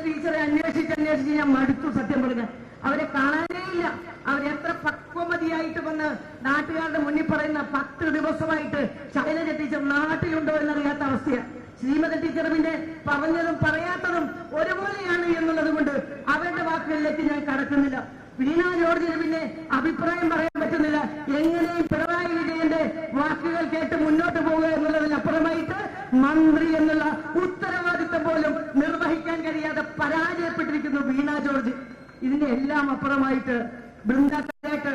ടീച്ചറെ അന്വേഷിച്ച് ഞാൻ മടുത്തു. സത്യം പറഞ്ഞ അവരെ കാണാനേ ഇല്ല. അവരെത്ര പക്വമതിയായിട്ട് വന്ന് നാട്ടുകാരുടെ മുന്നിൽ പറയുന്ന 10 ദിവസമായിട്ട് ശൈലജ ടീച്ചർ നാട്ടിലുണ്ടോ എന്നറിയാത്ത അവസ്ഥയാണ്. ശ്രീമതി ടീച്ചർ പിന്നെ പറഞ്ഞതും പറയാത്തതും ഒരുപോലെയാണ് എന്നുള്ളത് കൊണ്ട് അവരുടെ വാക്കുകളിലേക്ക് ഞാൻ കടക്കുന്നില്ല. വീണ ജോർജിന് പിന്നെ അഭിപ്രായം പറയാൻ പറ്റുന്നില്ല. എങ്ങനെയും പിണറായി വിജയന്റെ വാക്കുകൾ കേട്ട് മുന്നോട്ട് പോവുക എന്നുള്ളതിനപ്പുറമായിട്ട് മന്ത്രി എന്നുള്ള ഉത്തരവാദിത്വം പോലും നിർവഹിക്കാൻ കഴിയാതെ പരാജയപ്പെട്ടിരിക്കുന്നു വീണ ജോർജ്. ഇതിന്റെ എല്ലാം അപ്പുറമായിട്ട് ബൃന്ദക്കാരായിട്ട്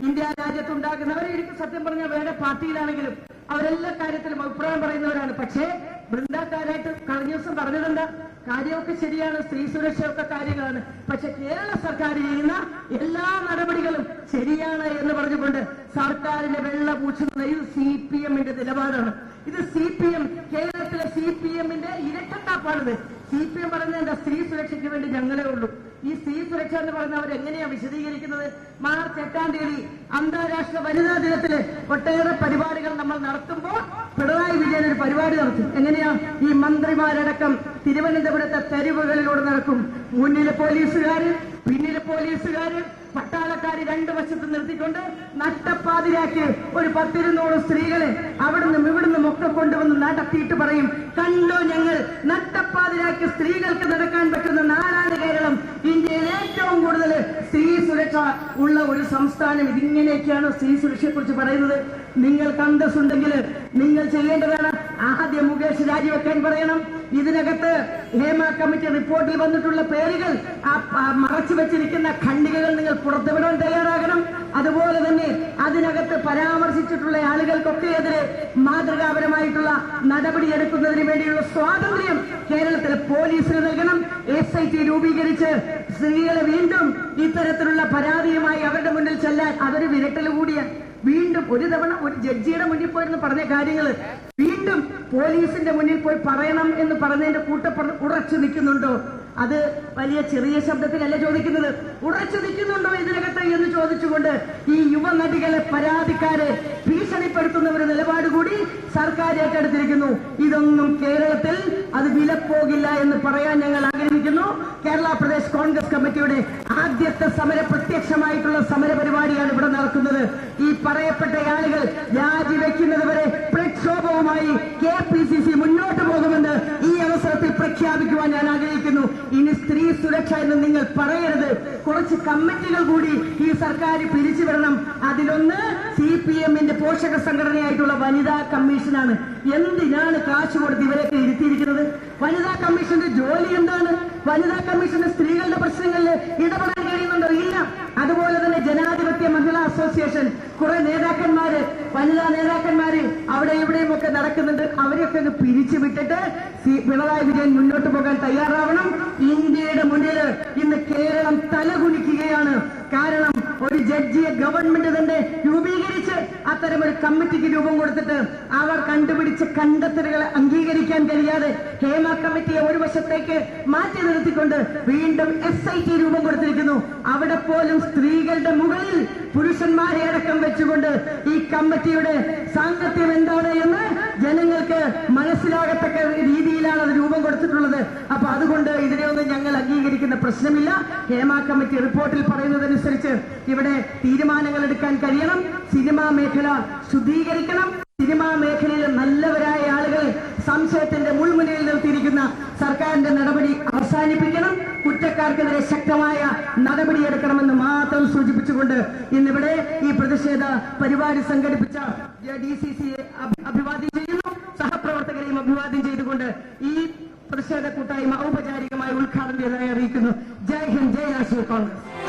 ഇന്ത്യ രാജ്യത്തുണ്ടാകുന്നവരെ എനിക്ക് സത്യം പറഞ്ഞാൽ വേറെ പാർട്ടിയിലാണെങ്കിലും അവരെല്ലാ കാര്യത്തിലും അഭിപ്രായം പറയുന്നവരാണ്. പക്ഷേ ബൃന്ദക്കാരായിട്ട് കഴിഞ്ഞ ദിവസം പറഞ്ഞതെന്താ, കാര്യമൊക്കെ ശരിയാണ്, സ്ത്രീ സുരക്ഷയൊക്കെ കാര്യങ്ങളാണ്, പക്ഷെ കേരള സർക്കാർ ചെയ്യുന്ന എല്ലാ നടപടികളും ശരിയാണ് എന്ന് പറഞ്ഞുകൊണ്ട് സർക്കാരിന്റെ വെള്ള പൂച്ചുന്നത് ഇത് CPM-ന്റെ നിലപാടാണ്. ഇത് CPM, കേരളത്തിലെ CPM-ന്റെ ഇരട്ടത്താപ്പാണിത്. CPM പറയുന്നത് സ്ത്രീ സുരക്ഷയ്ക്ക് വേണ്ടി ഞങ്ങളേ ഉള്ളൂ. ഈ സ്ത്രീ സുരക്ഷ എന്ന് പറയുന്നത് അവരെങ്ങനെയാ വിശദീകരിക്കുന്നത്? മാർച്ച് 8-ാം തീയതി അന്താരാഷ്ട്ര വനിതാ ദിനത്തില് ഒട്ടേറെ പരിപാടികൾ നമ്മൾ നടത്തുമ്പോൾ പിണറായി വിജയൻ ഒരു പരിപാടി നടത്തി. എങ്ങനെയാ? ഈ മന്ത്രിമാരടക്കം തിരുവനന്തപുരത്തെ തെരുവുകളിലൂടെ നടക്കും. മുന്നിലെ പോലീസുകാര്, പിന്നിലെ പോലീസുകാര്, പട്ടാളക്കാര് രണ്ട് വശത്ത് നിർത്തിക്കൊണ്ട് നട്ടപ്പാതിരാക്കി ഒരു 10-200 സ്ത്രീകളെ അവിടുന്നും ഇവിടുന്നും ഒക്കെ കൊണ്ടുവന്ന് നടത്തിയിട്ട് പറയും, കണ്ടോ ഞങ്ങൾ നട്ടപ്പാതിരാക്കി സ്ത്രീകൾക്ക് നടക്കാൻ പറ്റുന്ന നാടാണ് കേരളം, ഇന്ത്യയിൽ ഏറ്റവും കൂടുതൽ സ്ത്രീ സുരക്ഷ ഉള്ള ഒരു സംസ്ഥാനം. ഇതിങ്ങനെയൊക്കെയാണ് സ്ത്രീ സുരക്ഷയെ കുറിച്ച് പറയുന്നത്. നിങ്ങൾക്ക് അന്തസ്സുണ്ടെങ്കിൽ നിങ്ങൾ ചെയ്യേണ്ടതാണ് ആദ്യം മുകേഷ് രാജിവെക്കാൻ പറയണം. ഇതിനകത്ത് ഹേമ കമ്മിറ്റി റിപ്പോർട്ടിൽ വന്നിട്ടുള്ള പേരുകൾ മറച്ചു വെച്ചിരിക്കുന്ന ഖണ്ഡികകൾ നിങ്ങൾ പുറത്തുവിടാൻ തയ്യാറാകണം. അതുപോലെ തന്നെ അതിനകത്ത് പരാമർശിച്ചിട്ടുള്ള ആളുകൾക്കൊക്കെ എതിരെ മാതൃകാപരമായിട്ടുള്ള നടപടിയെടുക്കുന്നതിന് വേണ്ടിയുള്ള സ്വാതന്ത്ര്യം കേരളത്തിലെ പോലീസിന് നൽകണം. SIT രൂപീകരിച്ച് സ്ത്രീകളെ വീണ്ടും ഇത്തരത്തിലുള്ള പരാതിയുമായി അവരുടെ മുന്നിൽ ചെല്ലാൻ അതൊരു വിരട്ടൽ കൂടിയാണ്. വീണ്ടും ഒരു തവണ ഒരു ജഡ്ജിയുടെ മുന്നിൽ പോയിരുന്ന് പറഞ്ഞ കാര്യങ്ങൾ വീണ്ടും പോലീസിന്റെ മുന്നിൽ പോയി പറയണം എന്ന് പറഞ്ഞതിന്റെ ഉറച്ചു നിൽക്കുന്നുണ്ടോ? അത് വലിയ ചെറിയ ശബ്ദത്തിലല്ല ചോദിക്കുന്നത്, ഉറച്ചു നിൽക്കുന്നുണ്ടോ ഇതിനകത്ത് എന്ന് ചോദിച്ചുകൊണ്ട് ഈ യുവനടികളെ, പരാതിക്കാരെ ഭീഷണിപ്പെടുത്തുന്ന ഒരു നിലപാട് കൂടി സർക്കാർ ഏറ്റെടുത്തിരിക്കുന്നു. ഇതൊന്നും കേരളത്തിൽ അത് വിലപ്പോകില്ല എന്ന് പറയാൻ ഞങ്ങൾ ആഗ്രഹിക്കുന്നു. കേരള പ്രദേശ് കോൺഗ്രസ് കമ്മിറ്റിയുടെ ആദ്യത്തെ പ്രത്യക്ഷമായിട്ടുള്ള സമര പരിപാടിയാണ് ഇവിടെ നടക്കുന്നത്. ഈ പറയപ്പെട്ട ആളുകൾ രാജിവെക്കുന്നത് വരെ പ്രക്ഷോഭവുമായി KPCC മുന്നോട്ട് പോകുമെന്ന് ഈ അവസരത്തിൽ പ്രഖ്യാപിക്കുവാൻ ഞാൻ ആഗ്രഹിക്കുന്നു. ഇനി സ്ത്രീ സുരക്ഷ എന്ന് നിങ്ങൾ പറയരുത്. കുറച്ച് കമ്മിറ്റികൾ കൂടി ഈ സർക്കാർ പിരിച്ചുവിടണം. അതിലൊന്ന് CPM-ന്റെ പോഷക സംഘടനയായിട്ടുള്ള വനിതാ കമ്മീഷനാണ്. എന്തിനാണ് കാശ് കൊടുത്ത് ഇവരൊക്കെ ഇരുത്തിയിരിക്കുന്നത്? വനിതാ കമ്മീഷന്റെ ജോലി എന്താണ്? വനിതാ കമ്മീഷന്റെ സ്ത്രീകളുടെ പ്രശ്നങ്ങളിൽ ഇടപെടാൻ കഴിയുന്നുണ്ടോ? ഇല്ല. അതുപോലെ തന്നെ ജനാധിപത്യ മഹിളാ അസോസിയേഷൻ കുറെ നേതാക്കന്മാര്, വനിതാ നേതാക്കന്മാര് അവിടെ ഇവിടെയും ഒക്കെ നടക്കുന്നുണ്ട്. അവരെയൊക്കെ ഒന്ന് പിരിച്ചുവിട്ടിട്ട് പിണറായി വിജയൻ മുന്നോട്ട് പോകാൻ തയ്യാറാവണം. ഇന്ത്യയുടെ മുന്നിൽ ഇന്ന് കേരളം തലകുനിക്കുകയാണ്. കാരണം ഒരു ജഡ്ജിയെ ഗവൺമെന്റ് തന്നെ രൂപീകരിച്ച് അത്തരമൊരു കമ്മിറ്റിക്ക് രൂപം കൊടുത്തിട്ട് അവർ കണ്ടുപിടിച്ച കണ്ടെത്തലുകളെ അംഗീകരിക്കാൻ കഴിയാതെ ഹേമ കമ്മിറ്റിയെ ഒരു വശത്തേക്ക് മാറ്റി നിർത്തിക്കൊണ്ട് വീണ്ടും SIT രൂപം കൊടുത്തിരിക്കുന്നു. അവിടെ പോലും സ്ത്രീകളുടെ മുകളിൽ പുരുഷന്മാരെ അടക്കം വെച്ചുകൊണ്ട് ഈ കമ്മിറ്റിയുടെ സാങ്കത്യം എന്താണ് എന്ന് ജനങ്ങൾക്ക് മനസ്സിലാകത്തക്ക രീതിയിലാണ് അത് രൂപം കൊടുത്തിട്ടുള്ളത്. അപ്പൊ അതുകൊണ്ട് ഇതിനെയൊന്നും ഞങ്ങൾ അംഗീകരിക്കുന്ന പ്രശ്നമില്ല. ഹേമ കമ്മിറ്റി റിപ്പോർട്ടിൽ പറയുന്നതനുസരിച്ച് ഇവിടെ തീരുമാനങ്ങൾ എടുക്കാൻ കഴിയണം. സിനിമാ മേഖല ശുദ്ധീകരിക്കണം. സിനിമാ മേഖലയിൽ നല്ലവരായ ആളുകൾ സംശയത്തിന്റെ മുൾമുനയിൽ നിർത്തിയിരിക്കുന്ന സർക്കാരിന്റെ നടപടി അവസാനിപ്പിക്കണം. കുറ്റക്കാർക്കെതിരെ ശക്തമായ നടപടിയെടുക്കണമെന്ന് മാത്രം സൂചിപ്പിച്ചുകൊണ്ട് ഇന്നിവിടെ ഈ പ്രതിഷേധ പരിപാടി സംഘടിപ്പിച്ച DCCയെ അഭിവാദ്യം ചെയ്യുന്നു. സഹപ്രവർത്തകരെയും അഭിവാദ്യം ചെയ്തുകൊണ്ട് ഈ പ്രതിഷേധ കൂട്ടായ്മ ഔപചാരികമായി ഉദ്ഘാടനം ചെയ്തതായി അറിയിക്കുന്നു. ജയ് ഹിന്ദ്, ജയ് രാഷ്ട്രീയ കോൺഗ്രസ്.